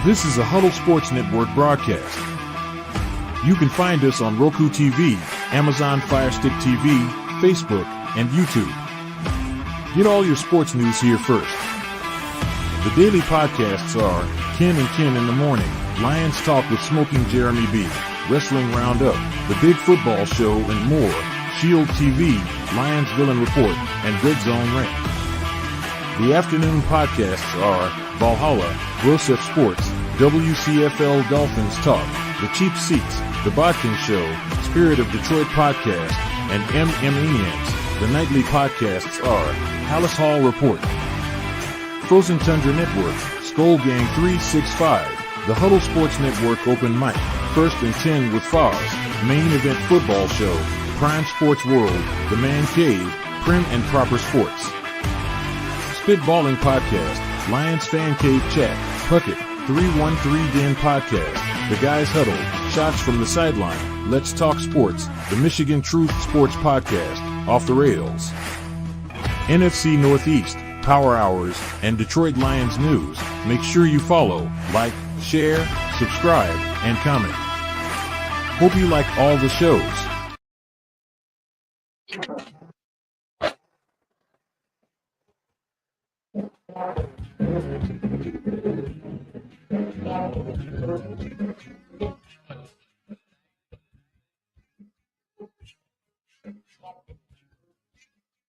This is a Huddle Sports Network broadcast. You can find us on Roku TV, Amazon Fire Stick TV, Facebook, and YouTube. Get all your sports news here first. The daily podcasts are Ken and Ken in the Morning, Lions Talk with Smoking Jeremy B, Wrestling Roundup, The Big Football Show, and more, Shield TV, Lions Villain Report, and Red Zone Rant. The afternoon podcasts are Valhalla, Grosef Sports, WCFL Dolphins Talk, The Cheap Seats, The Bodkin Show, Spirit of Detroit Podcast, and Maniacs. The nightly podcasts are Palace Hall Report, Frozen Tundra Network, Skull Gang 365, The Huddle Sports Network Open Mic, First and 10 with Foz, Main Event Football Show, Prime Sports World, The Man Cave, Prim and Proper Sports. Spitballing Podcast, Lions Fan Cave Chat, Puckett, 313 Den Podcast, The Guys Huddle, Shots from the Sideline, Let's Talk Sports, The Michigan Truth Sports Podcast, Off the Rails, NFC Northeast, Power Hours, and Detroit Lions News. Make sure you follow, like, share, subscribe, and comment. Hope you like all the shows.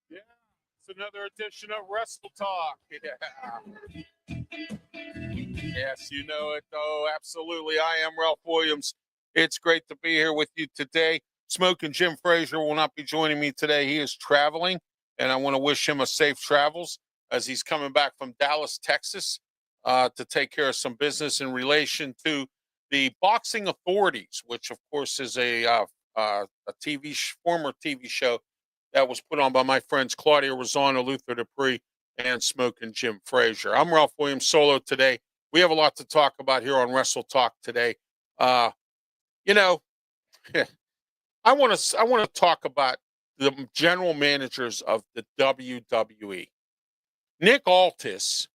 Yeah, it's another edition of Wrestle Talk. Yeah. Yes, you know it. Oh, absolutely. I am Ralph Williams. It's great to be here with you today. Smoking Jim Frazier will not be joining me today. He is traveling, and I want to wish him a safe travels as he's coming back from Dallas, Texas, to take care of some business in relation to the Boxing Authorities, which, of course, is a former TV show that was put on by my friends Claudia Rosano, Luther Dupree, and Smoking Jim Frazier. I'm Ralph Williams solo today. We have a lot to talk about here on Wrestle Talk today. You know, I want to talk about the general managers of the WWE. Nick Aldis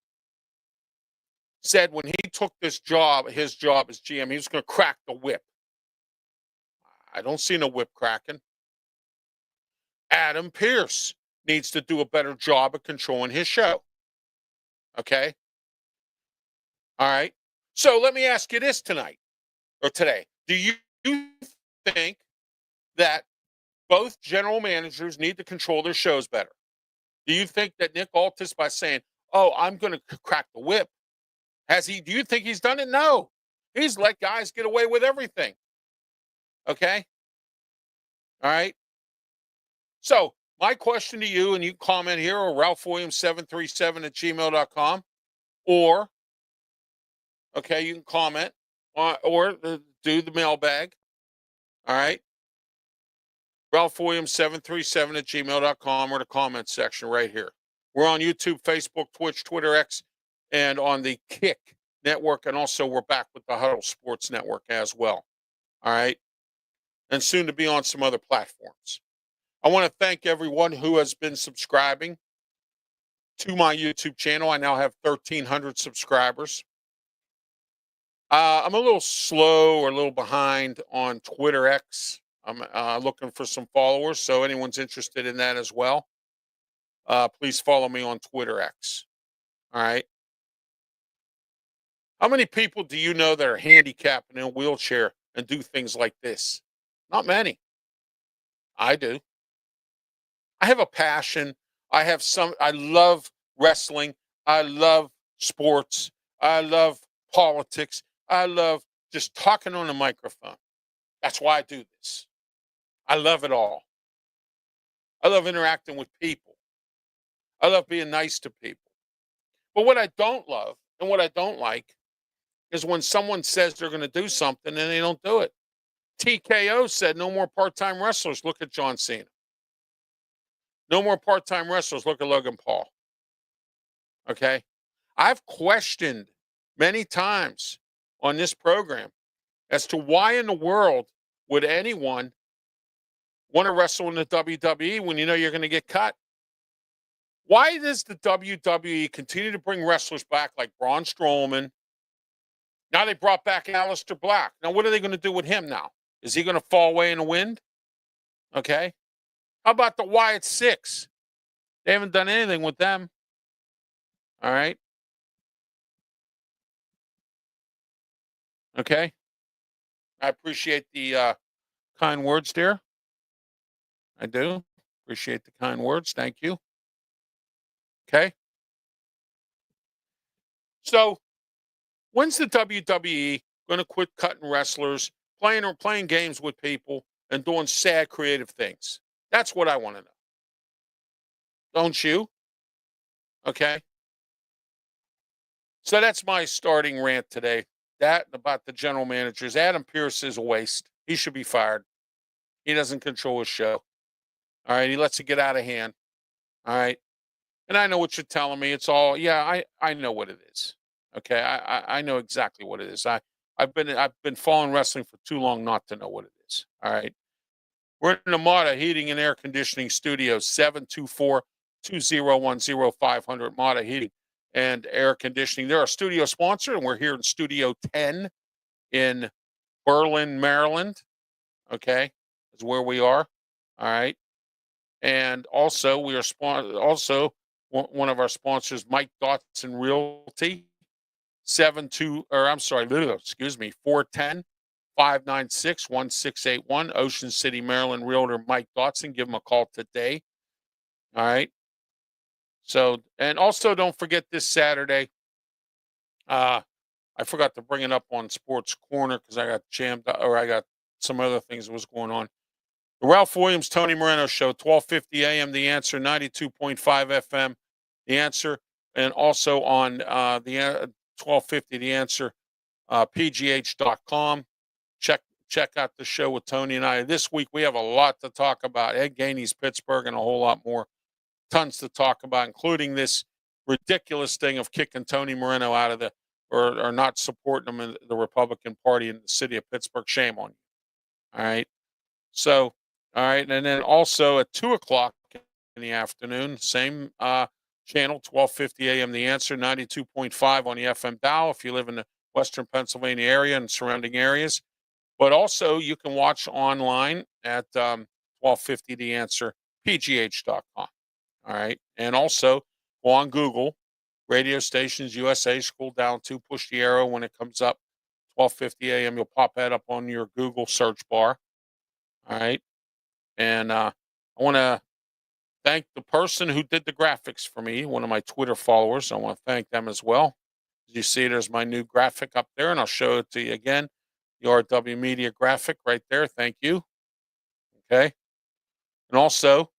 said when he took his job as GM, he was going to crack the whip. I don't see no whip cracking. Adam Pearce needs to do a better job of controlling his show. Okay? All right. So let me ask you this today. Do you think that both general managers need to control their shows better? Do you think that Nick Aldis, by saying, "Oh, I'm going to crack the whip," do you think he's done it? No. He's let guys get away with everything. Okay? All right? So, my question to you, and you comment here, or RalphWilliams737@gmail.com, or, okay, you can comment, or do the mailbag. All right? RalphWilliams737@gmail.com, or the comment section right here. We're on YouTube, Facebook, Twitch, Twitter, X, and on the Kick Network, and also we're back with the Huddle Sports Network as well. All right? And soon to be on some other platforms. I want to thank everyone who has been subscribing to my YouTube channel. I now have 1,300 subscribers. I'm a little slow or a little behind on Twitter X. I'm looking for some followers, so anyone's interested in that as well, please follow me on Twitter X. All right. How many people do you know that are handicapped and in a wheelchair and do things like this? Not many. I do. I have a passion. I love wrestling. I love sports. I love politics. I love just talking on a microphone. That's why I do this. I love it all. I love interacting with people. I love being nice to people. But what I don't love and what I don't like is when someone says they're going to do something and they don't do it. TKO said no more part-time wrestlers. Look at John Cena. No more part-time wrestlers. Look at Logan Paul. Okay? I've questioned many times on this program as to why in the world would anyone want to wrestle in the WWE when you know you're going to get cut? Why does the WWE continue to bring wrestlers back like Braun Strowman? Now they brought back Aleister Black. Now what are they going to do with him now? Is he going to fall away in the wind? Okay. How about the Wyatt Six? They haven't done anything with them. All right. Okay. I appreciate the kind words there. I do. Appreciate the kind words. Thank you. Okay. So when's the WWE going to quit cutting wrestlers, playing games with people, and doing sad creative things? That's what I want to know. Don't you? Okay. So that's my starting rant today. That about the general managers. Adam Pearce is a waste. He should be fired. He doesn't control his show. All right. He lets it get out of hand. All right. And I know what you're telling me. It's all, yeah, I know what it is. Okay. I know exactly what it is. I've been following wrestling for too long not to know what it is. All right. We're in the Mata Heating and Air Conditioning Studio, 724-2010-500 Mata Heating and Air Conditioning. They're our studio sponsor, and we're here in Studio 10 in Berlin, Maryland. Okay, is where we are. All right, and also we are also one of our sponsors, Mike Dotson Realty, 410-596-1681, Ocean City, Maryland realtor Mike Dotson. Give him a call today. All right. So, and also don't forget this Saturday. I forgot to bring it up on Sports Corner because I got jammed or I got some other things that was going on. The Ralph Williams, Tony Moreno Show, 12:50 a.m. The Answer, 92.5 FM. The Answer, and also on the 12:50 The Answer, pgh.com. Check out the show with Tony and I. This week we have a lot to talk about. Ed Gainey's Pittsburgh and a whole lot more. Tons to talk about, including this ridiculous thing of kicking Tony Moreno out of the or not supporting him in the Republican Party in the city of Pittsburgh. Shame on you. All right. So, all right. And then also at 2:00 in the afternoon, same channel, 12:50 a.m. The Answer, 92.5 on the FM dial if you live in the Western Pennsylvania area and surrounding areas. But also you can watch online at 12:50 The Answer, pgh.com. All right. And also go on Google, radio stations USA, scroll down to, push the arrow when it comes up, 12:50 a.m. You'll pop that up on your Google search bar. All right. And I want to thank the person who did the graphics for me, one of my Twitter followers. I want to thank them as well. As you see, there's my new graphic up there, and I'll show it to you again. The RW Media graphic right there. Thank you. Okay. And also,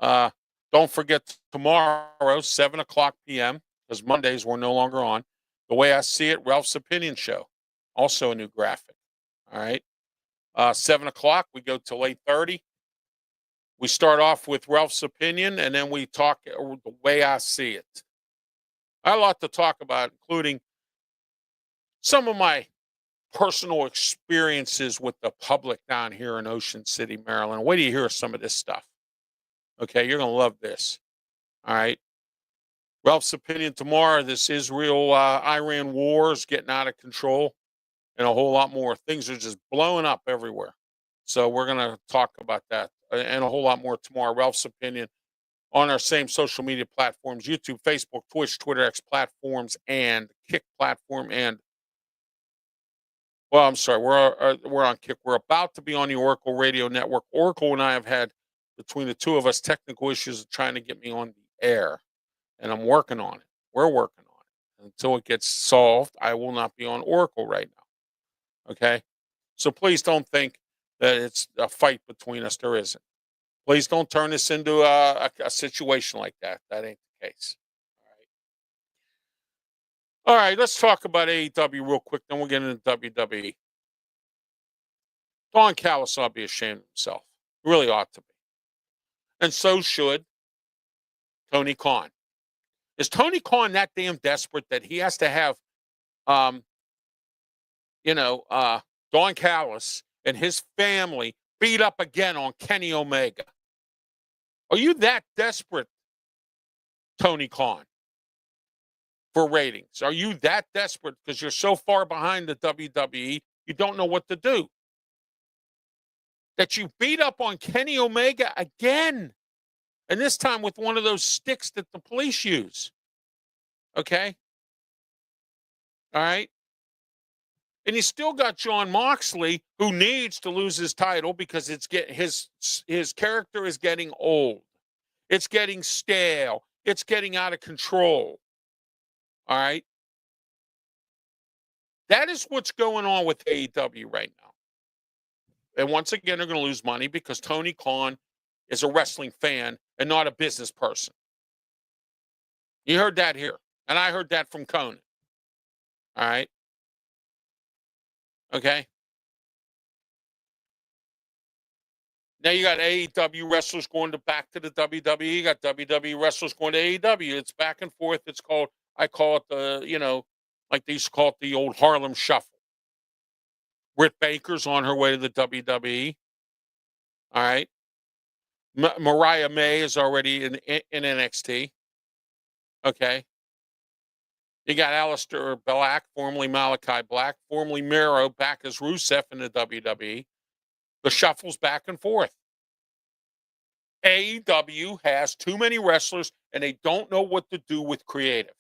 don't forget tomorrow, 7:00 p.m., because Mondays we're no longer on. The Way I See It, Ralph's Opinion Show. Also a new graphic. All right. 7:00, we go till 8:30. We start off with Ralph's Opinion, and then we talk the way I see it. I have a lot to talk about, including some of my personal experiences with the public down here in Ocean City, Maryland. Wait till you hear some of this stuff. Okay, you're going to love this. All right. Ralph's Opinion tomorrow. This Israel-Iran war is getting out of control and a whole lot more. Things are just blowing up everywhere. So we're going to talk about that and a whole lot more tomorrow. Ralph's Opinion on our same social media platforms, YouTube, Facebook, Twitch, Twitter, X platforms, and Kick platform. And, well, I'm sorry, we're on Kick. We're about to be on the Oracle Radio Network. Oracle and I have had, between the two of us, technical issues of trying to get me on the air. And I'm working on it. We're working on it. Until it gets solved, I will not be on Oracle right now. Okay? So please don't think that it's a fight between us. There isn't. Please don't turn this into a situation like that. That ain't the case. All right, let's talk about AEW real quick, then we'll get into WWE. Don Callis ought to be ashamed of himself. Really ought to be. And so should Tony Khan. Is Tony Khan that damn desperate that he has to have, Don Callis and his family beat up again on Kenny Omega? Are you that desperate, Tony Khan, for ratings? Are you that desperate because you're so far behind the WWE, you don't know what to do? That you beat up on Kenny Omega again, and this time with one of those sticks that the police use. Okay? All right? And you still got Jon Moxley, who needs to lose his title because his character is getting old. It's getting stale. It's getting out of control. All right? That is what's going on with AEW right now. And once again, they're going to lose money because Tony Khan is a wrestling fan and not a business person. You heard that here. And I heard that from Conan. All right? Okay? Now you got AEW wrestlers going back to the WWE. You got WWE wrestlers going to AEW. It's back and forth. I call it like they used to call it the old Harlem Shuffle. Britt Baker's on her way to the WWE. All right. Mariah May is already in NXT. Okay. You got Aleister Black, formerly Malachi Black, formerly Miro, back as Rusev in the WWE. The shuffle's back and forth. AEW has too many wrestlers, and they don't know what to do with creative.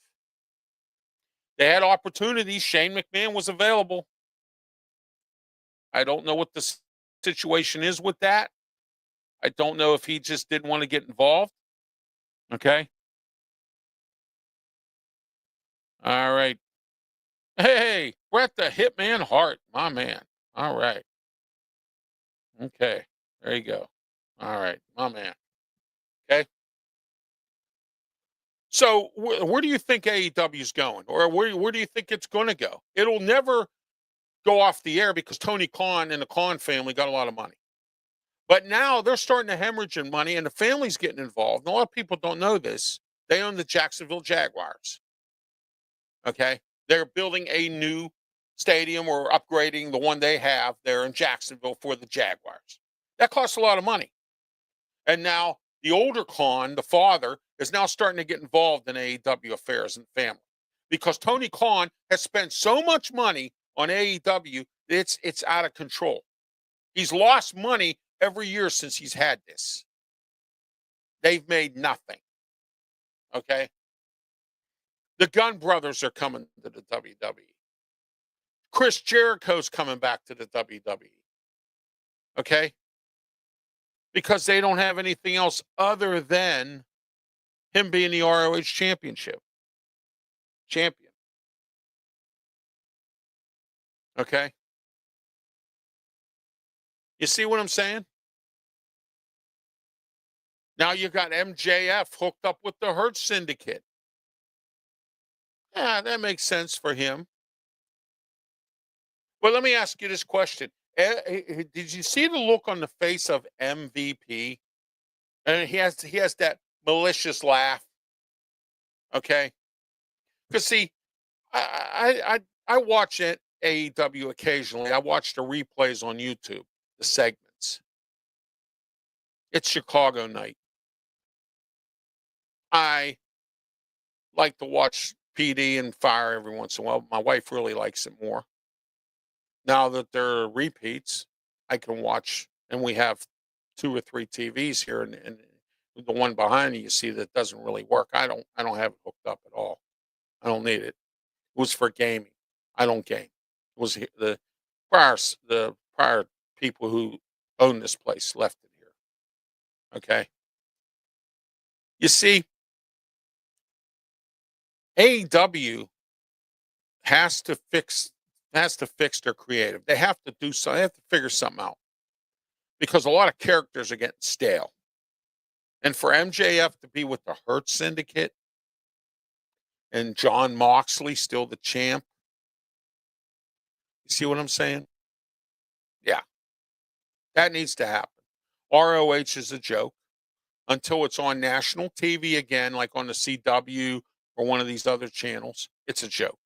They had opportunities. Shane McMahon was available. I don't know what the situation is with that. I don't know if he just didn't want to get involved. Okay. All right. Hey, Bret the Hitman Hart, my man. All right. Okay. There you go. All right, my man. Okay. So where do you think AEW is going? Or where do you think it's going to go? It'll never go off the air because Tony Khan and the Khan family got a lot of money. But now they're starting to hemorrhage in money, and the family's getting involved. And a lot of people don't know this. They own the Jacksonville Jaguars. Okay? They're building a new stadium or upgrading the one they have there in Jacksonville for the Jaguars. That costs a lot of money. And now the older Khan, the father, is now starting to get involved in AEW affairs and family. Because Tony Khan has spent so much money on AEW, it's out of control. He's lost money every year since he's had this. They've made nothing. Okay? The Gunn brothers are coming to the WWE. Chris Jericho's coming back to the WWE. Okay? Because they don't have anything else other than him being the ROH champion. Okay? You see what I'm saying? Now you got MJF hooked up with the Hurt Syndicate. Yeah, that makes sense for him. But let me ask you this question. Did you see the look on the face of MVP? And he has that malicious laugh. Okay? Because see, I watch it AEW occasionally. I watch the replays on YouTube, the segments. It's Chicago night. I like to watch PD and Fire every once in a while. My wife really likes it more. Now that they're repeats, I can watch, and we have 2 or 3 TVs here, and the one behind you see that doesn't really work. I don't have it hooked up at all. I don't need it. It was for gaming. I don't game. It was the prior people who own this place left it here. Okay. You see, AEW has to fix their creative. They have to do something. They have to figure something out because a lot of characters are getting stale. And for MJF to be with the Hurt Syndicate and John Moxley still the champ. You see what I'm saying? Yeah. That needs to happen. ROH is a joke until it's on national TV again, like on the CW or one of these other channels. It's a joke.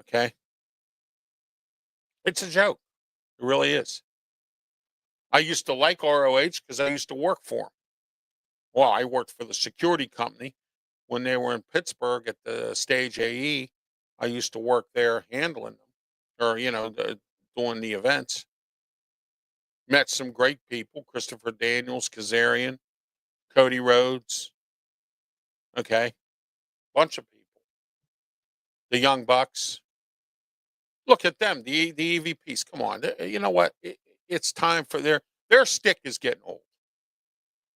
Okay? It's a joke. It really is. I used to like ROH because I used to work for them. Well, I worked for the security company when they were in Pittsburgh at the Stage AE. I used to work there handling them or, doing the events. Met some great people, Christopher Daniels, Kazarian, Cody Rhodes. Okay. Bunch of people. The Young Bucks. Look at them, the EVPs. Come on. You know what? It's time for their stick is getting old.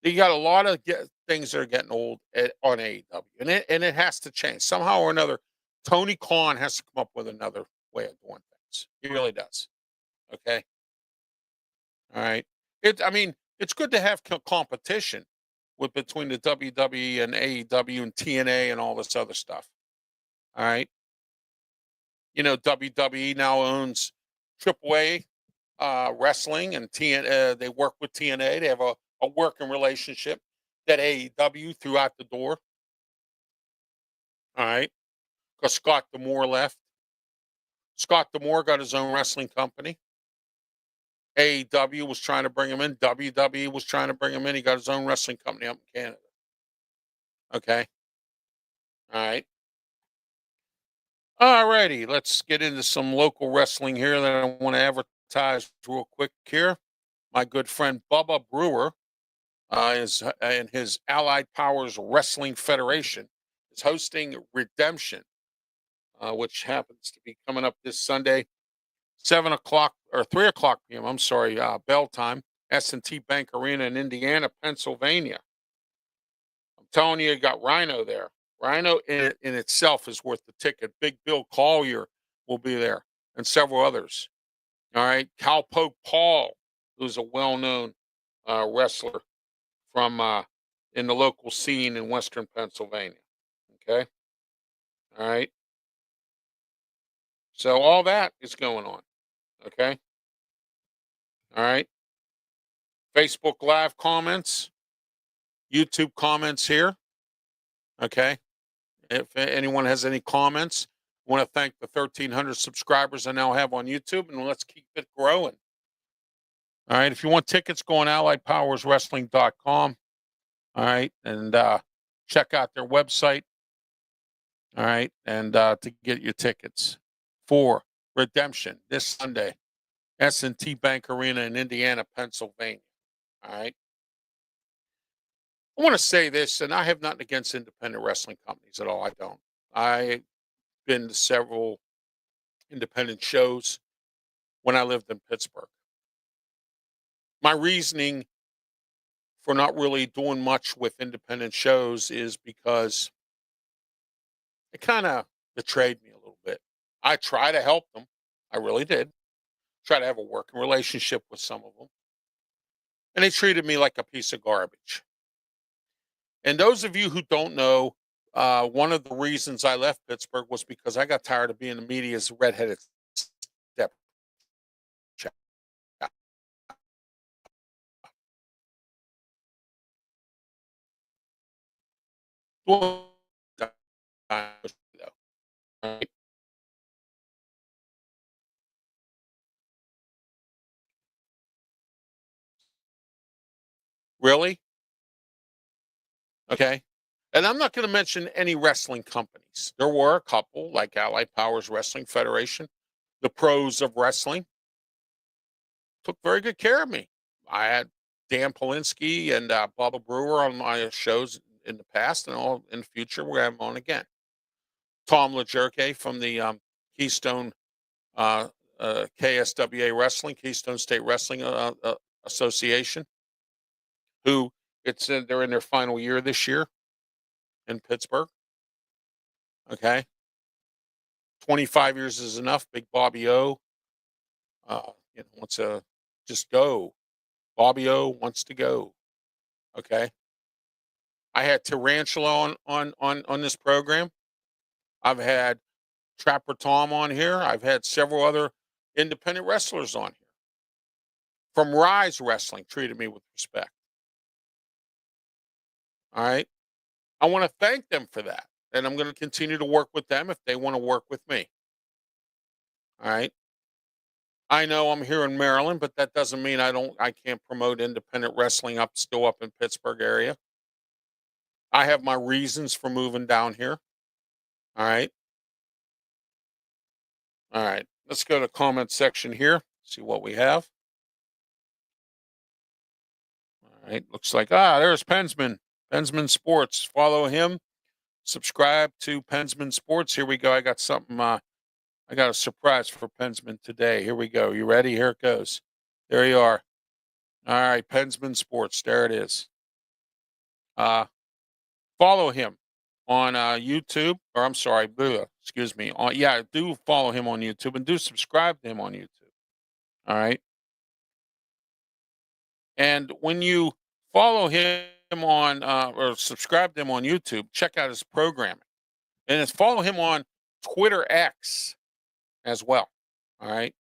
You got a lot of things that are getting old on AEW, and it has to change somehow or another. Tony Khan has to come up with another way of doing things. He really does. Okay. All right. I mean, it's good to have competition between the WWE and AEW and TNA and all this other stuff. All right. WWE now owns AAA wrestling, and they work with TNA. They have a working relationship that AEW threw out the door. All right. Because Scott D'Amore left. Scott D'Amore got his own wrestling company. AEW was trying to bring him in. WWE was trying to bring him in. He got his own wrestling company up in Canada. Okay. All right. All righty. Let's get into some local wrestling here that I want to advertise real quick here. My good friend Bubba Brewer is and his Allied Powers Wrestling Federation is hosting Redemption, which happens to be coming up this Sunday, 7 o'clock or 3 o'clock p.m. I'm sorry, bell time. S&T Bank Arena in Indiana, Pennsylvania. I'm telling you, you got Rhino there. Rhino in itself is worth the ticket. Big Bill Collier will be there, and several others. All right, Cowpoke Paul, who's a well-known wrestler from in the local scene in Western Pennsylvania. Okay, all right. So all that is going on. Okay, all right. Facebook Live comments, YouTube comments here. Okay, if anyone has any comments, I want to thank the 1,300 subscribers I now have on YouTube, and let's keep it growing. All right, if you want tickets, go on AlliedPowersWrestling.com. All right, and check out their website. All right, and to get your tickets for Redemption this Sunday, S&T Bank Arena in Indiana, Pennsylvania. All right. I want to say this, and I have nothing against independent wrestling companies at all. I don't. I've been to several independent shows when I lived in Pittsburgh. My reasoning for not really doing much with independent shows is because it kind of betrayed me a little bit. I try to help them. I really did. Try to have a working relationship with some of them. And they treated me like a piece of garbage. And those of you who don't know, one of the reasons I left Pittsburgh was because I got tired of being the media's redheaded step. Really? Okay. And I'm not going to mention any wrestling companies. There were a couple, like Allied Powers Wrestling Federation, the Pros of Wrestling, took very good care of me. I had Dan Polinsky and Bubba Brewer on my shows in the past, and all in the future we're having on again. Tom LaJerke from the Keystone KSWA Wrestling, Keystone State Wrestling Association, who they're in their final year this year in Pittsburgh. Okay. 25 years is enough. Big Bobby O wants to just go. Bobby O wants to go. Okay. I had Tarantula on this program. I've had Trapper Tom on here. I've had several other independent wrestlers on here. From Rise Wrestling treated me with respect. All right. I want to thank them for that. And I'm going to continue to work with them if they want to work with me. All right. I know I'm here in Maryland, but that doesn't mean I can't promote independent wrestling still up in Pittsburgh area. I have my reasons for moving down here. All right. All right. Let's go to comment section here. See what we have. All right. Looks like there's Pensman. Pensman Sports. Follow him. Subscribe to Pensman Sports. Here we go. I got something I got a surprise for Pensman today. Here we go. You ready? Here it goes. There you are. All right, Pensman Sports. There it is. Follow him on YouTube, or I'm sorry, excuse me. Do follow him on YouTube and do subscribe to him on YouTube. All right. And when you follow him on or subscribe to him on YouTube, check out his programming. And it's follow him on Twitter X as well. All right.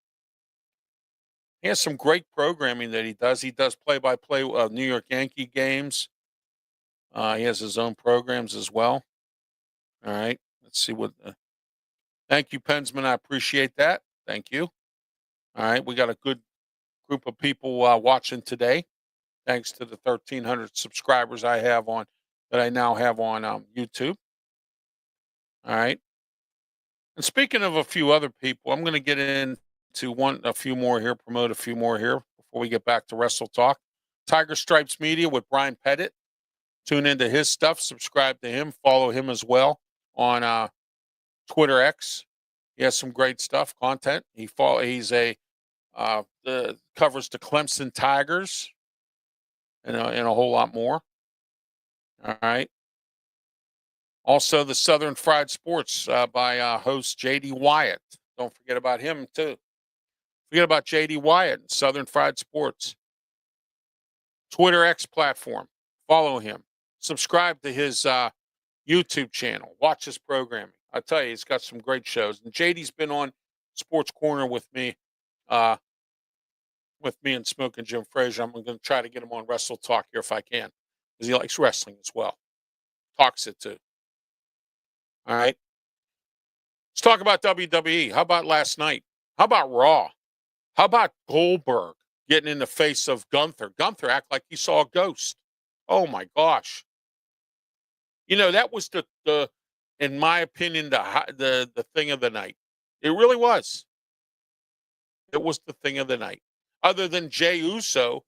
He has some great programming that he does. He does play-by-play of New York Yankee games. He has his own programs as well. All right. Let's see what. Thank you, Pensman. I appreciate that. Thank you. All right. We got a good group of people watching today. Thanks to the 1,300 subscribers that I now have on YouTube. All right. And speaking of a few other people, I'm going to get into a few more here, promote a few more here before we get back to Wrestle Talk. Tiger Stripes Media with Brian Pettit. Tune into his stuff. Subscribe to him. Follow him as well on Twitter X. He has some great stuff, content. He's covers the Clemson Tigers and a whole lot more. All right. Also, the Southern Fried Sports by host J.D. Wyatt. Don't forget about him, too. Forget about J.D. Wyatt and Southern Fried Sports. Twitter X platform. Follow him. Subscribe to his YouTube channel. Watch his programming. I tell you, he's got some great shows. And JD's been on Sports Corner with me and Smoke and Jim Frazier. I'm going to try to get him on Wrestle Talk here if I can, because he likes wrestling as well. Talks it too. All right. Let's talk about WWE. How about last night? How about Raw? How about Goldberg getting in the face of Gunther? Gunther act like he saw a ghost. Oh my gosh. You know, that was the in my opinion, the thing of the night. It really was. It was the thing of the night. Other than Jey Uso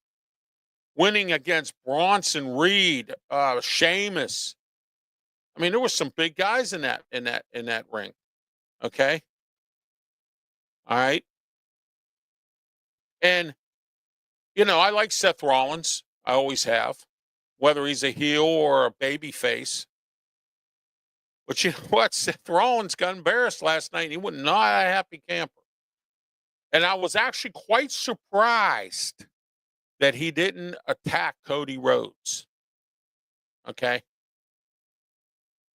winning against Bronson Reed, Sheamus. I mean, there were some big guys in that ring. Okay. All right. And I like Seth Rollins. I always have, whether he's a heel or a baby face. But you know what? Seth Rollins got embarrassed last night. He was not a happy camper. And I was actually quite surprised that he didn't attack Cody Rhodes. Okay.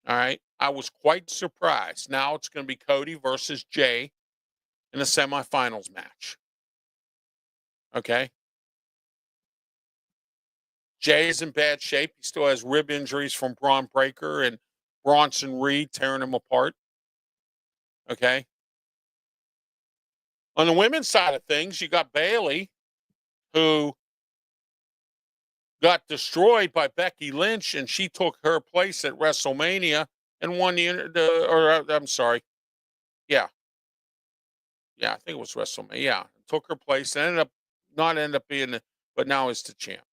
All right. I was quite surprised. Now it's going to be Cody versus Jey in a semifinals match. Okay. Jey is in bad shape. He still has rib injuries from Braun Breaker and Bronson Reed tearing him apart. Okay. On the women's side of things, you got Bayley, who got destroyed by Becky Lynch, and she took her place at WrestleMania and won I'm sorry. Yeah. Yeah, I think it was WrestleMania. Yeah. Took her place and ended up being but now is the champ.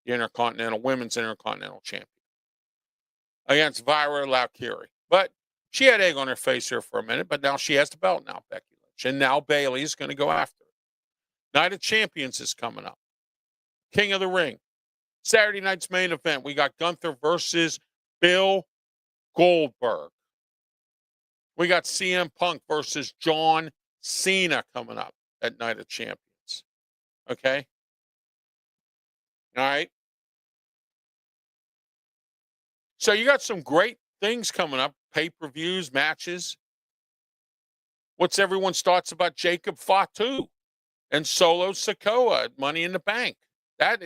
The Women's Intercontinental Champion. Against Vira Valkyrie. But she had egg on her face here for a minute, but now she has the belt now, Becky Lynch. And now Bayley is going to go after her. Night of Champions is coming up. King of the Ring. Saturday night's main event. We got Gunther versus Bill Goldberg. We got CM Punk versus John Cena coming up at Night of Champions. Okay? All right? So you got some great things coming up, pay-per-views, matches. What's everyone's thoughts about Jacob Fatu and Solo Sikoa at Money in the Bank? That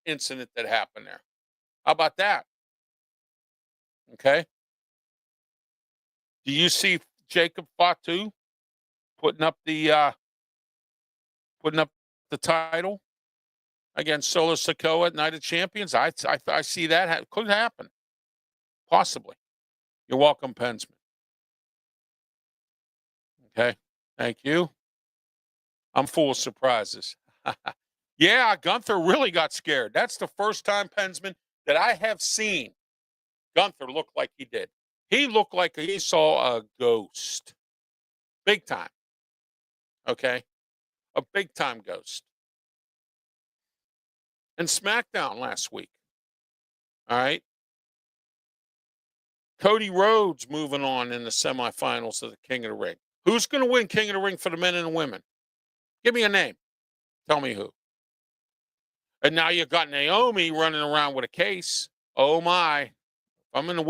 incident that happened there. How about that? Okay. Do you see Jacob Fatu putting up the title against Solo Sikoa at Night of Champions? I see that could happen, possibly. You're welcome, Pensman. Okay, thank you. I'm full of surprises. Yeah, Gunther really got scared. That's the first time, Pensman, that I have seen Gunther look like he did. He looked like he saw a ghost. Big time. Okay? A big time ghost. And SmackDown last week. All right? Cody Rhodes moving on in the semifinals of the King of the Ring. Who's going to win King of the Ring for the men and the women? Give me a name. Tell me who. And now you got Naomi running around with a case. Oh, my. If I'm in the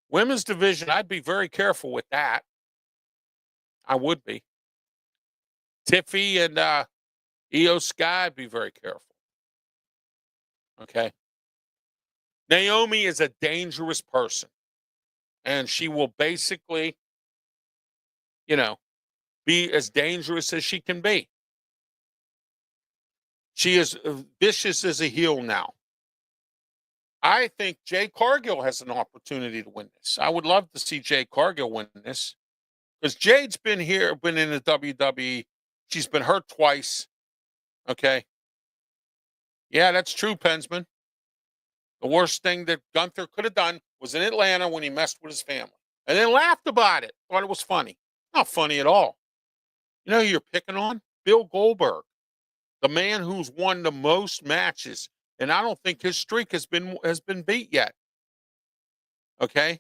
women's division, I'd be very careful with that. I would be. Tiffy and Io Sky, I'd be very careful. Okay? Naomi is a dangerous person. And she will basically, be as dangerous as she can be. She is vicious as a heel now. I think Jade Cargill has an opportunity to win this. I would love to see Jade Cargill win this because Jade's been in the WWE. She's been hurt twice. Okay. Yeah, that's true, Pensman. The worst thing that Gunther could have done was in Atlanta when he messed with his family and then laughed about it. Thought it was funny. Not funny at all. You know who you're picking on? Bill Goldberg, the man who's won the most matches, and I don't think his streak has been beat yet. Okay?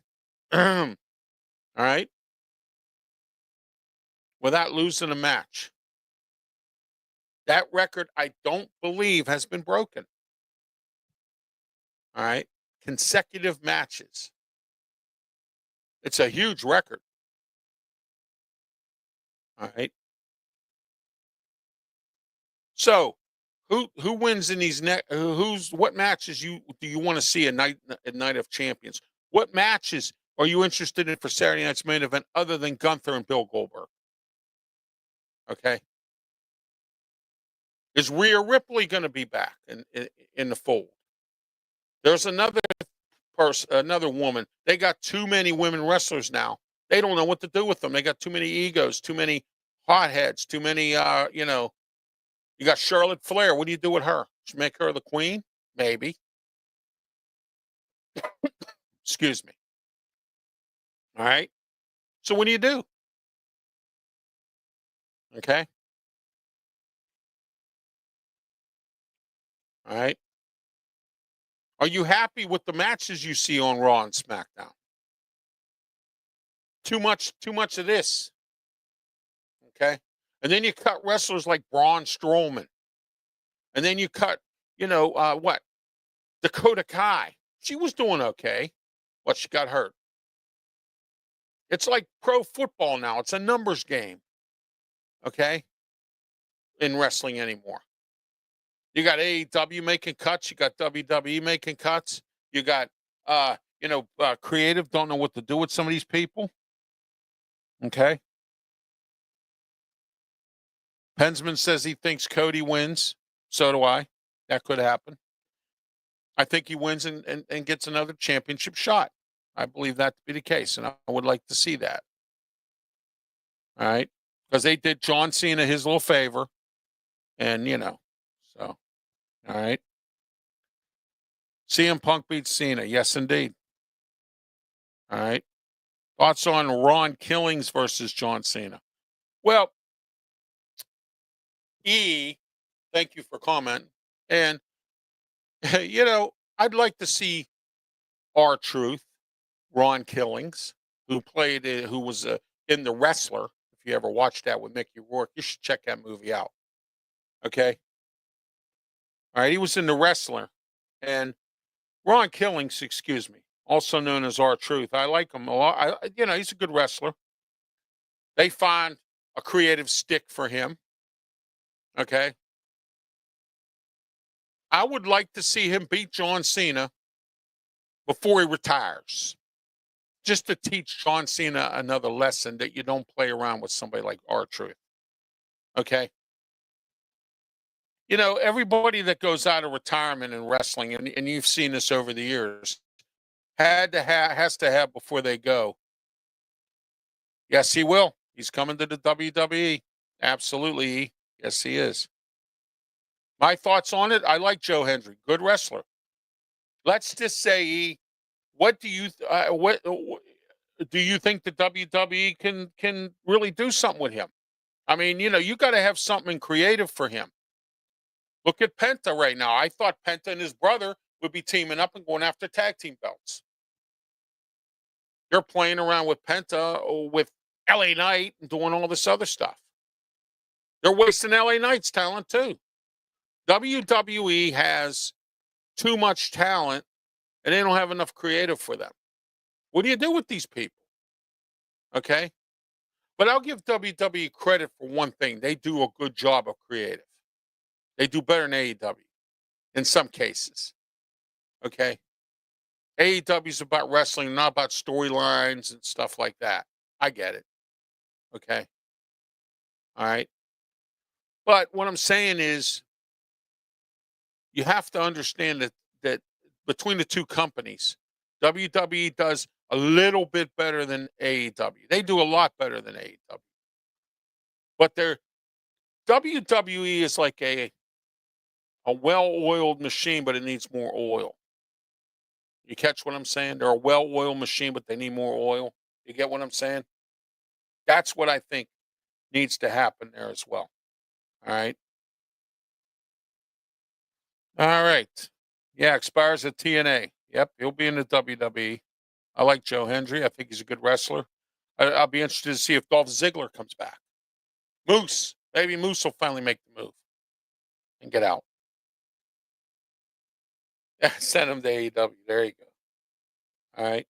All right? Without losing a match. That record, I don't believe, has been broken. All right? Consecutive matches. It's a huge record. All right? So, who wins in these what matches do you want to see a night of champions? What matches are you interested in for Saturday night's main event other than Gunther and Bill Goldberg? Okay. Is Rhea Ripley going to be back in the fold? There's another woman. They got too many women wrestlers now. They don't know what to do with them. They got too many egos, too many hotheads, too many, you got Charlotte Flair. What do you do with her? Should make her the queen? Maybe. Excuse me. All right. So what do you do? Okay. All right. Are you happy with the matches you see on Raw and SmackDown? Too much of this. Okay. And then you cut wrestlers like Braun Strowman. And then you cut, what? Dakota Kai. She was doing okay. But she got hurt. It's like pro football now. It's a numbers game. Okay. In wrestling anymore. You got AEW making cuts. You got WWE making cuts. You got, creative don't know what to do with some of these people. Okay. Pensman says he thinks Cody wins. So do I. That could happen. I think he wins and gets another championship shot. I believe that to be the case, and I would like to see that. All right. Because they did John Cena his little favor. And, so, all right. CM Punk beats Cena. Yes, indeed. All right. Thoughts on Ron Killings versus John Cena? Well, thank you for commenting. And, I'd like to see R-Truth, Ron Killings, who was in The Wrestler. If you ever watched that with Mickey Rourke, you should check that movie out. Okay. All right. He was in The Wrestler. And Ron Killings, excuse me. also known as R-Truth. I like him a lot. He's a good wrestler. They find a creative stick for him. Okay. I would like to see him beat John Cena before he retires, just to teach John Cena another lesson that you don't play around with somebody like R-Truth. Okay. Everybody that goes out of retirement in wrestling, and you've seen this over the years, has to have before they go. Yes, he will. He's coming to the WWE. Absolutely. Yes, he is. My thoughts on it, I like Joe Hendry, good wrestler. Let's just say, what do you think the WWE can really do something with him? I mean, you got to have something creative for him. Look at Penta right now. I thought Penta and his brother would be teaming up and going after tag team belts. They're playing around with Penta, with LA Knight, and doing all this other stuff. They're wasting LA Knight's talent too. WWE has too much talent, and they don't have enough creative for them. What do you do with these people? Okay? But I'll give WWE credit for one thing. They do a good job of creative. They do better than AEW in some cases. Okay? AEW is about wrestling, not about storylines and stuff like that. I get it. Okay? All right? But what I'm saying is, you have to understand that between the two companies, WWE does a little bit better than AEW. They do a lot better than AEW. But WWE is like a well-oiled machine, but it needs more oil. You catch what I'm saying? They're a well-oiled machine, but they need more oil. You get what I'm saying? That's what I think needs to happen there as well. All right. All right. Yeah, expires at TNA. Yep, he'll be in the WWE. I like Joe Hendry. I think he's a good wrestler. I'll be interested to see if Dolph Ziggler comes back. Moose. Maybe Moose will finally make the move and get out. Yeah, send him to AEW. There you go. All right.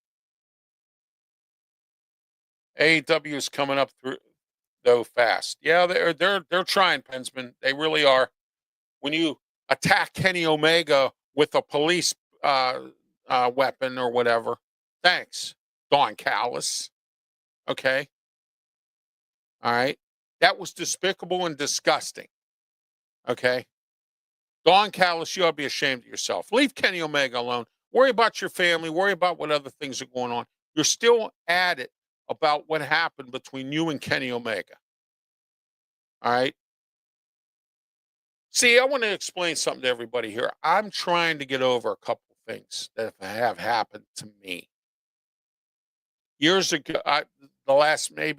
AEW is coming up through though fast. Yeah, they're trying, Pensman. They really are. When you attack Kenny Omega with a police weapon or whatever, thanks, Don Callis. Okay. All right. That was despicable and disgusting. Okay. Don Callis, you ought to be ashamed of yourself. Leave Kenny Omega alone. Worry about your family. Worry about what other things are going on. You're still at it about what happened between you and Kenny Omega. All right. See, I want to explain something to everybody here. I'm trying to get over a couple of things that have happened to me. Years ago, the last 5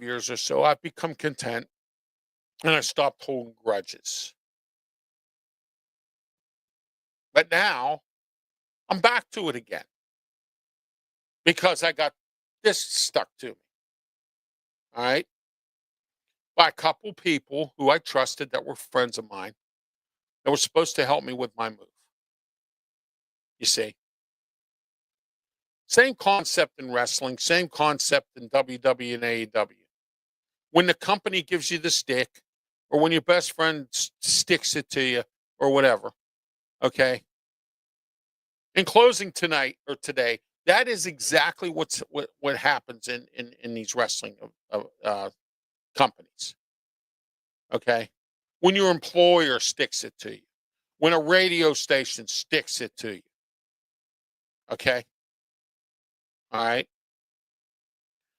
years or so, I've become content and I stopped holding grudges. But now I'm back to it again because I got this stuck to me. All right. By a couple people who I trusted that were friends of mine that were supposed to help me with my move. You see, same concept in wrestling, same concept in WWE and AEW. When the company gives you the stick, or when your best friend sticks it to you, or whatever. Okay. In closing tonight or today, that is exactly what happens in these wrestling companies. Okay. When your employer sticks it to you, when a radio station sticks it to you. Okay. All right.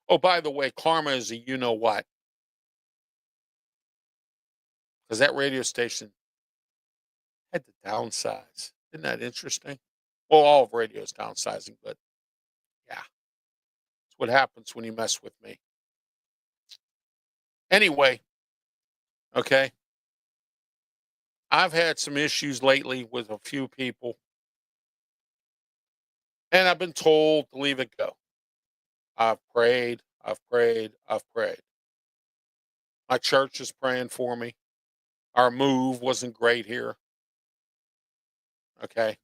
Oh, by the way, karma is a you know what. Because that radio station had to downsize. Isn't that interesting? Well, all of radio is downsizing, but yeah. It's what happens when you mess with me. Anyway, okay. I've had some issues lately with a few people. And I've been told to leave it go. I've prayed, I've prayed, I've prayed. My church is praying for me. Our move wasn't great here. Okay.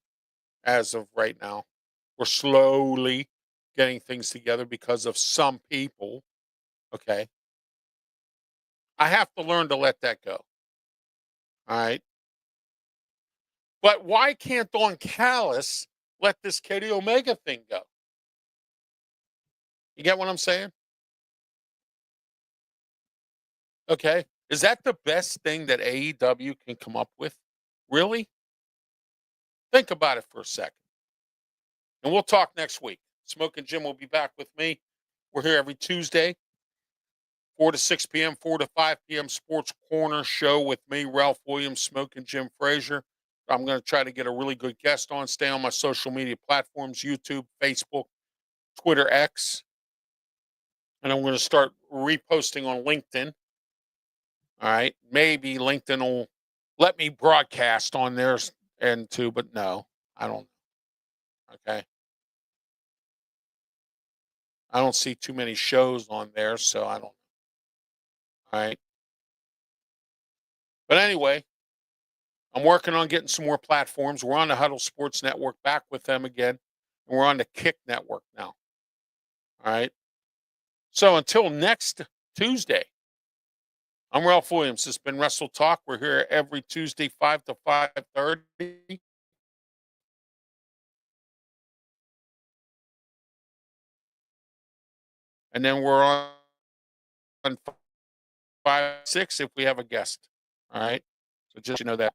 as of right now. We're slowly getting things together because of some people. Okay. I have to learn to let that go. All right. But why can't Don Callis let this Kenny Omega thing go? You get what I'm saying? Okay. Is that the best thing that AEW can come up with? Really? Think about it for a second. And we'll talk next week. Smoke and Jim will be back with me. We're here every Tuesday, 4 to 6 p.m., 4 to 5 p.m. Sports Corner show with me, Ralph Williams, Smoke and Jim Frazier. I'm going to try to get a really good guest on. Stay on my social media platforms, YouTube, Facebook, Twitter, X. And I'm going to start reposting on LinkedIn. All right. Maybe LinkedIn will let me broadcast on theirs and too, but no, I don't. Okay. I don't see too many shows on there, so I don't. All right. But anyway, I'm working on getting some more platforms. We're on the Huddle Sports Network, back with them again. And we're on the Kick Network now. All right. So until next Tuesday, I'm Ralph Williams. This has been Wrestle Talk. We're here every Tuesday, 5 to 5:30. And then we're on 5, 6 if we have a guest. All right. So just you know that.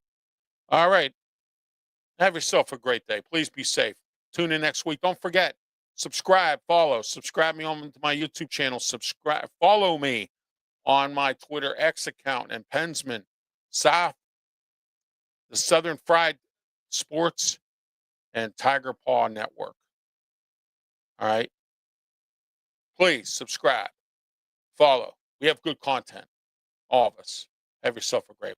All right. Have yourself a great day. Please be safe. Tune in next week. Don't forget, subscribe, follow, subscribe me on my YouTube channel. Subscribe, follow me on my Twitter X account and Pensman, South, the Southern Fried Sports, and Tiger Paw Network. All right. Please subscribe, follow. We have good content. All of us. Have yourself a great